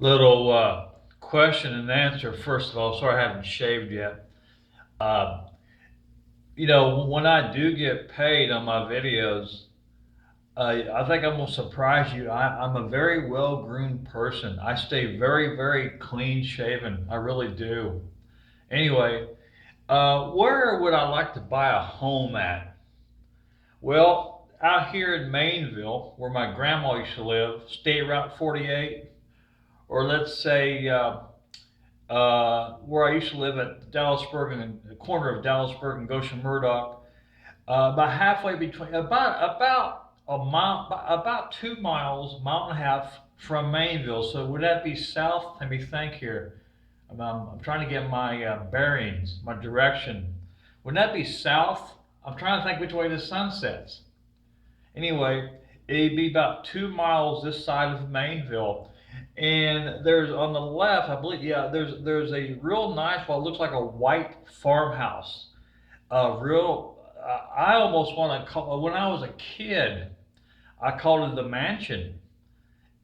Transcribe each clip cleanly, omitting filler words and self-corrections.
Little question and answer. First of all, sorry I haven't shaved yet. Uh, when I do get paid on my videos, I think I'm gonna surprise you. I'm a very well-groomed person. I stay very, very clean shaven. I really do. Anyway, where would I like to buy a home at? Well, out here in Maineville, where my grandma used to live, State Route 48, or let's say where I used to live at Dallasburg, in the corner of Dallasburg and Goshen Murdoch, about halfway between, about a mile, about 2 miles, mile and a half from Maineville. So would that be south? Let me think here. I'm trying to get my bearings, my direction. Would that be south? I'm trying to think which way the sun sets. Anyway, it'd be about 2 miles this side of Maineville. And there's on the left, I believe, yeah, there's a real nice, what looks like a white farmhouse. I almost want to call, when I was a kid, I called it the mansion.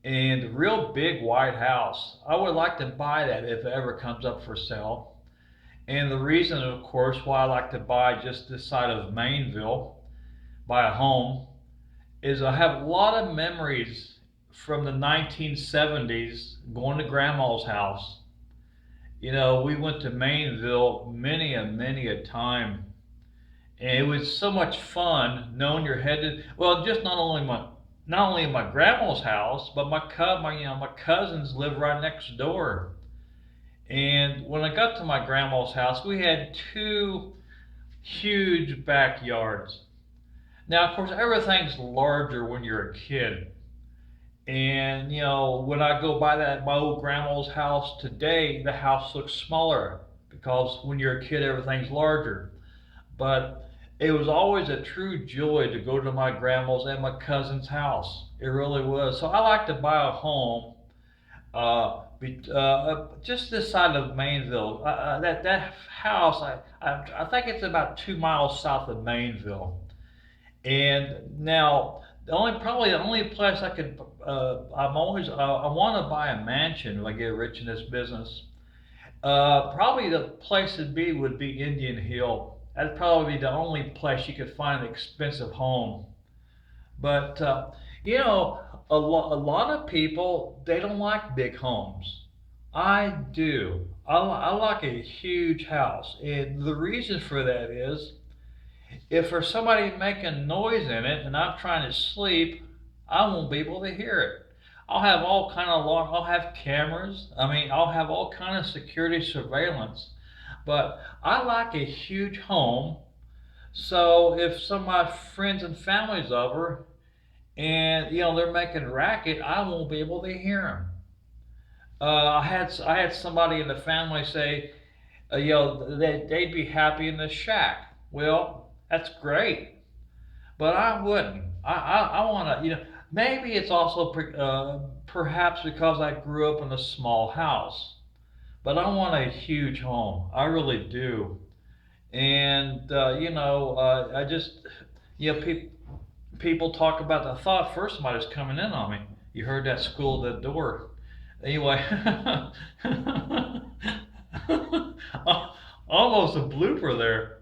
And real big white house. I would like to buy that if it ever comes up for sale. And the reason, of course, why I like to buy just this side of Maineville, buy a home, is I have a lot of memories from the 1970s going to grandma's house. We went to Maineville many a time, and it was so much fun knowing you're headed. Well, just not only in my grandma's house, but my cousins live right next door. And when I got to my grandma's house, we had two huge backyards. Now, of course, everything's larger when you're a kid. And when I go by my old grandma's house today, the house looks smaller because when you're a kid, everything's larger. But it was always a true joy to go to my grandma's and my cousin's house. It really was. So I like to buy a home just this side of Maineville. That house, I think it's about 2 miles south of Maineville. And now, probably the only place I could, I want to buy a mansion if I get rich in this business. Probably the place would be Indian Hill. That'd probably be the only place you could find an expensive home. But you know, a lot of people they don't like big homes. I do. I like a huge house, and the reason for that is if there's somebody making noise in it and I'm trying to sleep, I won't be able to hear it. I'll have cameras. I mean, I'll have all kind of security surveillance. But I like a huge home, so if some of my friends and family's over and they're making racket, I won't be able to hear them. I had somebody in the family say, they'd be happy in the shack. Well, that's great, but I wouldn't. I want to, maybe it's also perhaps because I grew up in a small house, but I want a huge home. I really do. And, I just, people talk about, I thought first somebody was coming in on me. You heard that school at the door. Anyway, almost a blooper there.